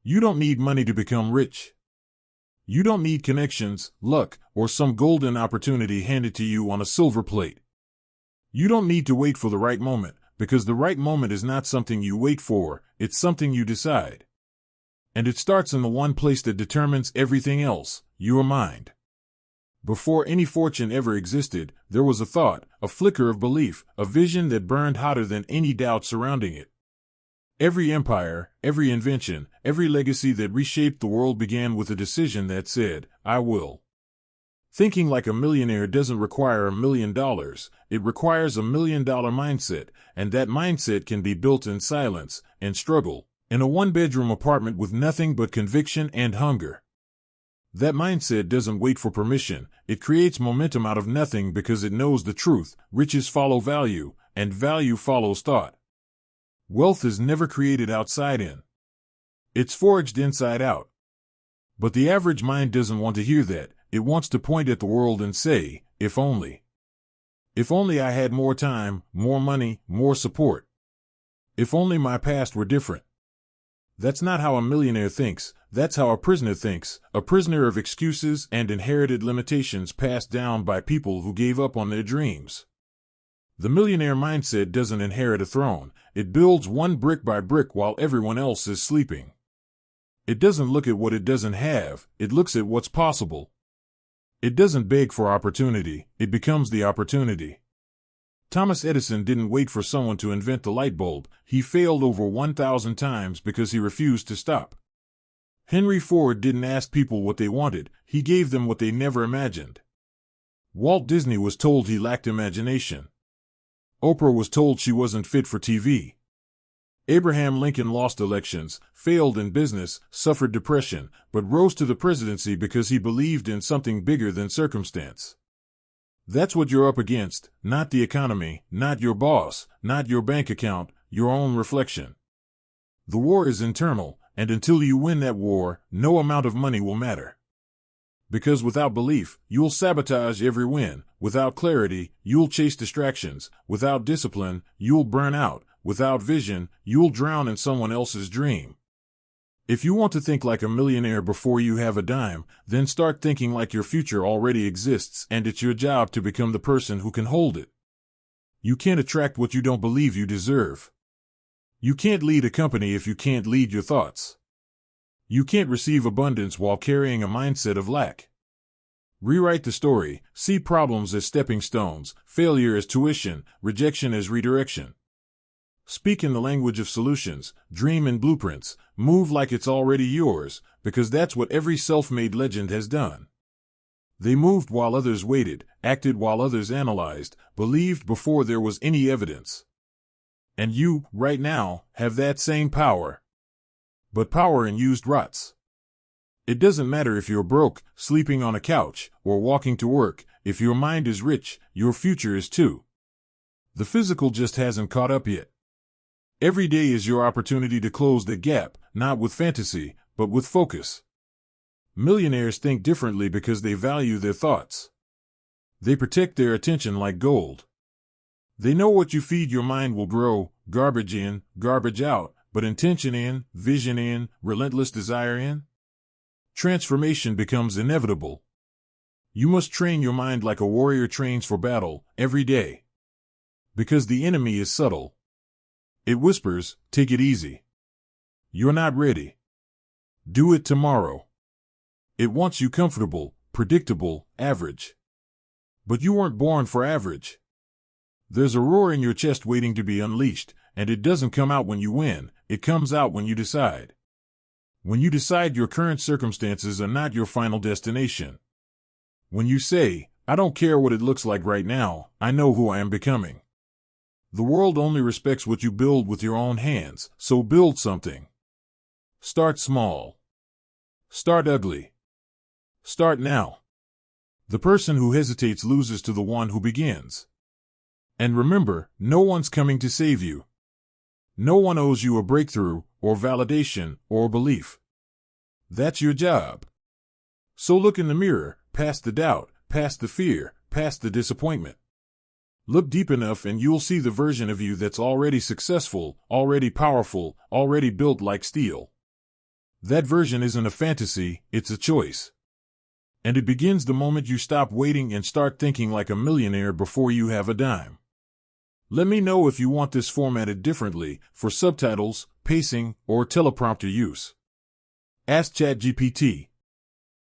You don't need money to become rich. You don't need connections, luck, or some golden opportunity handed to you on a silver plate. You don't need to wait for the right moment, because the right moment is not something you wait for, it's something you decide. And it starts in the one place that determines everything else, your mind. Before any fortune ever existed, there was a thought, a flicker of belief, a vision that burned hotter than any doubt surrounding it. Every empire, every invention, every legacy that reshaped the world began with a decision that said, I will. Thinking like a millionaire doesn't require $1 million, it requires $1 million mindset, and that mindset can be built in silence and struggle, in a one-bedroom apartment with nothing but conviction and hunger. That mindset doesn't wait for permission, it creates momentum out of nothing because it knows the truth, riches follow value, and value follows thought. Wealth is never created outside in. It's forged inside out. But the average mind doesn't want to hear that. It wants to point at the world and say, if only. If only I had more time, more money, more support. If only my past were different. That's not how a millionaire thinks, that's how a prisoner thinks, a prisoner of excuses and inherited limitations passed down by people who gave up on their dreams. The millionaire mindset doesn't inherit a throne, it builds one brick by brick while everyone else is sleeping. It doesn't look at what it doesn't have, it looks at what's possible. It doesn't beg for opportunity, it becomes the opportunity. Thomas Edison didn't wait for someone to invent the light bulb, he failed over 1,000 times because he refused to stop. Henry Ford didn't ask people what they wanted, he gave them what they never imagined. Walt Disney was told he lacked imagination. Oprah was told she wasn't fit for TV. Abraham Lincoln lost elections, failed in business, suffered depression, but rose to the presidency because he believed in something bigger than circumstance. That's what you're up against, not the economy, not your boss, not your bank account, your own reflection. The war is internal, and until you win that war, no amount of money will matter. Because without belief, you'll sabotage every win. Without clarity, you'll chase distractions. Without discipline, you'll burn out. Without vision, you'll drown in someone else's dream. If you want to think like a millionaire before you have a dime, then start thinking like your future already exists and it's your job to become the person who can hold it. You can't attract what you don't believe you deserve. You can't lead a company if you can't lead your thoughts. You can't receive abundance while carrying a mindset of lack. Rewrite the story, see problems as stepping stones, failure as tuition, rejection as redirection. Speak in the language of solutions, dream in blueprints, move like it's already yours, because that's what every self-made legend has done. They moved while others waited, acted while others analyzed, believed before there was any evidence. And you, right now, have that same power. But power in used rots. It doesn't matter if you're broke, sleeping on a couch, or walking to work, if your mind is rich, your future is too. The physical just hasn't caught up yet. Every day is your opportunity to close the gap, not with fantasy, but with focus. Millionaires think differently because they value their thoughts. They protect their attention like gold. They know what you feed your mind will grow, garbage in, garbage out, but intention in, vision in, relentless desire in. Transformation becomes inevitable. You must train your mind like a warrior trains for battle, every day. Because the enemy is subtle. It whispers, take it easy. You're not ready. Do it tomorrow. It wants you comfortable, predictable, average. But you weren't born for average. There's a roar in your chest waiting to be unleashed, and it doesn't come out when you win, it comes out when you decide. When you decide your current circumstances are not your final destination. When you say, I don't care what it looks like right now, I know who I am becoming. The world only respects what you build with your own hands, so build something. Start small. Start ugly. Start now. The person who hesitates loses to the one who begins. And remember, no one's coming to save you. No one owes you a breakthrough, or validation, or belief. That's your job. So look in the mirror, past the doubt, past the fear, past the disappointment. Look deep enough and you'll see the version of you that's already successful, already powerful, already built like steel. That version isn't a fantasy, it's a choice. And it begins the moment you stop waiting and start thinking like a millionaire before you have a dime. Let me know if you want this formatted differently, for subtitles, pacing, or teleprompter use. Ask ChatGPT.